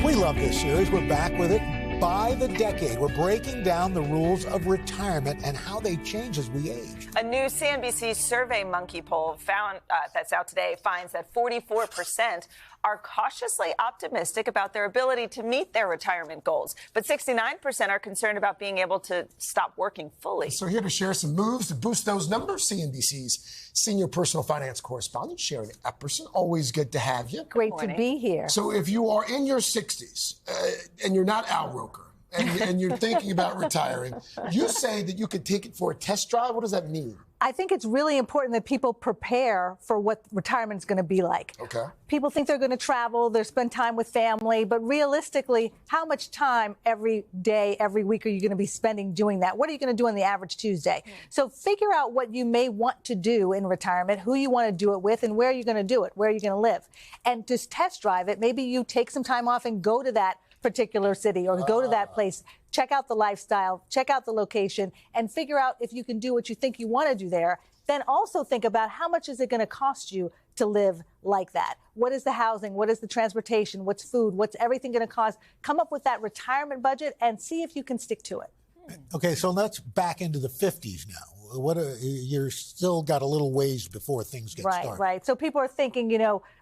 We love this series. We're back with it by the decade. We're breaking down the rules of retirement and how they change as we age. A new CNBC Survey Monkey poll found that's out today finds that 44% are cautiously optimistic about their ability to meet their retirement goals, but 69% are concerned about being able to stop working fully. So here to share some moves to boost those numbers, CNBC's senior personal finance correspondent, Sharon Epperson. Always good to have you. Great to be here. So if you are in your 60s and you're not Al Roker, and you're thinking about retiring, you say that you could take it for a test drive. What does that mean? I think it's really important that people prepare for what retirement is going to be like. Okay. People think they're going to travel, they'll spend time with family, but realistically, how much time every day, every week are you going to be spending doing that? What are you going to do on the average Tuesday? So figure out what you may want to do in retirement, who you want to do it with, and where you're going to do it, where you're going to live. And just test drive it. Maybe you take some time off and go to that particular city or go to that place, check out the lifestyle, check out the location, and figure out if you can do what you think you want to do there. Then also think about how much is it going to cost you to live like that? What is the housing? What is the transportation? What's food? What's everything going to cost? Come up with that retirement budget and see if you can stick to it. Okay, so let's back into the 50s now. You're still got a little ways before things get started. Right. So people are thinking,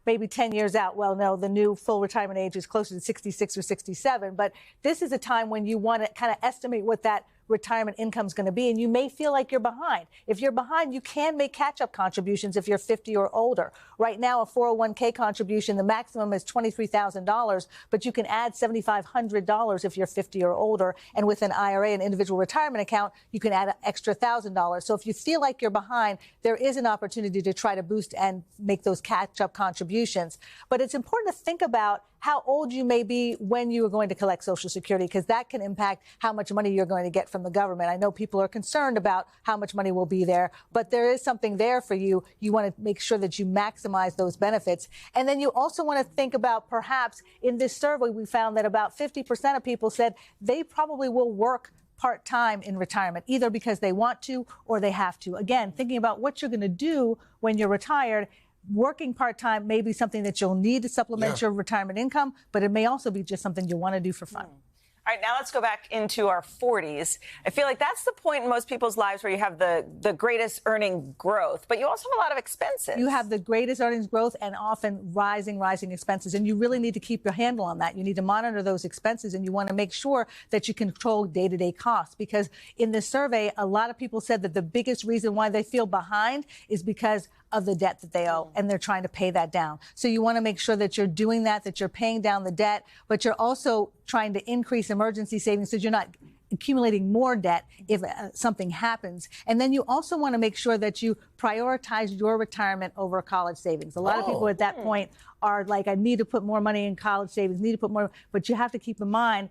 maybe 10 years out. Well, no, the new full retirement age is closer to 66 or 67. But this is a time when you want to kind of estimate what that retirement income is going to be, and you may feel like you're behind. If you're behind, you can make catch-up contributions if you're 50 or older. Right now, a 401k contribution, the maximum is $23,000, but you can add $7,500 if you're 50 or older, and with an IRA, an individual retirement account, you can add an extra $1,000. So if you feel like you're behind, there is an opportunity to try to boost and make those catch-up contributions. But it's important to think about how old you may be when you are going to collect Social Security, because that can impact how much money you're going to get from the government. I know people are concerned about how much money will be there, but there is something there for you. You want to make sure that you maximize those benefits. And then you also want to think about, perhaps in this survey, we found that about 50% of people said they probably will work part-time in retirement, either because they want to or they have to. Again, thinking about what you're going to do when you're retired. Working part-time may be something that you'll need to supplement your retirement income, but it may also be just something you want to do for fun. All right, now let's go back into our 40s. I feel like that's the point in most people's lives where you have the greatest earning growth, but you also have a lot of expenses. You have the greatest earnings growth and often rising expenses, and you really need to keep your handle on that. You need to monitor those expenses, and you want to make sure that you control day-to-day costs, because in this survey, a lot of people said that the biggest reason why they feel behind is because of the debt that they owe, and they're trying to pay that down. So you want to make sure that you're doing that you're paying down the debt, but you're also trying to increase emergency savings so you're not accumulating more debt if something happens. And then you also want to make sure that you prioritize your retirement over college savings. A lot of people at that point are like, I need to put more money in college savings, need to put more, but you have to keep in mind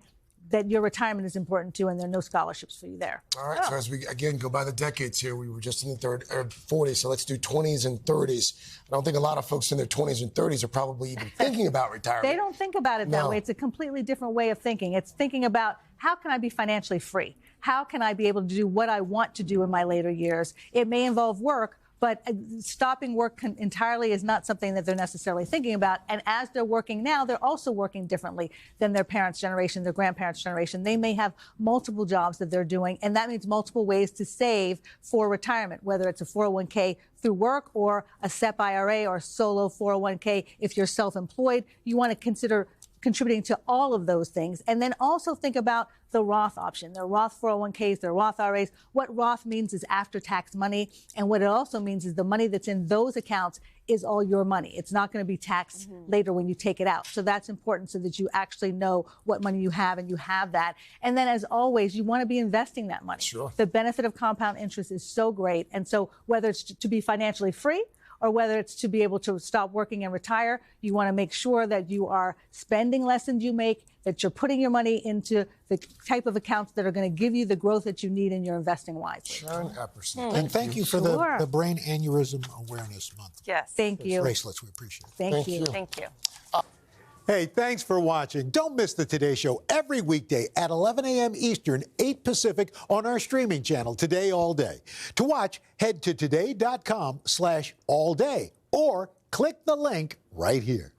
that your retirement is important too, and there are no scholarships for you there. All right, so as we, again, go by the decades here, we were just in the 40s, so let's do 20s and 30s. I don't think a lot of folks in their 20s and 30s are probably even thinking about retirement. They don't think about it that way. It's a completely different way of thinking. It's thinking about, how can I be financially free? How can I be able to do what I want to do in my later years? It may involve work, but stopping work entirely is not something that they're necessarily thinking about. And as they're working now, they're also working differently than their parents' generation, their grandparents' generation. They may have multiple jobs that they're doing, and that means multiple ways to save for retirement, whether it's a 401k through work or a SEP IRA or solo 401k if you're self-employed. You want to consider contributing to all of those things. And then also think about the Roth option, their Roth 401ks, their Roth IRAs. What Roth means is after-tax money. And what it also means is the money that's in those accounts is all your money. It's not going to be taxed later when you take it out. So that's important so that you actually know what money you have and you have that. And then, as always, you want to be investing that money. Sure. The benefit of compound interest is so great. And so whether it's to be financially free or whether it's to be able to stop working and retire, you want to make sure that you are spending less than you make, that you're putting your money into the type of accounts that are going to give you the growth that you need in your investing wisely. Sharon Epperson. And thank you for the Brain Aneurysm Awareness Month. Yes. Thank you. Bracelets, we appreciate it. Thank you. Thank you. Hey, thanks for watching. Don't miss the Today Show every weekday at 11 a.m. Eastern, 8 Pacific on our streaming channel, Today All Day. To watch, head to today.com/allday or click the link right here.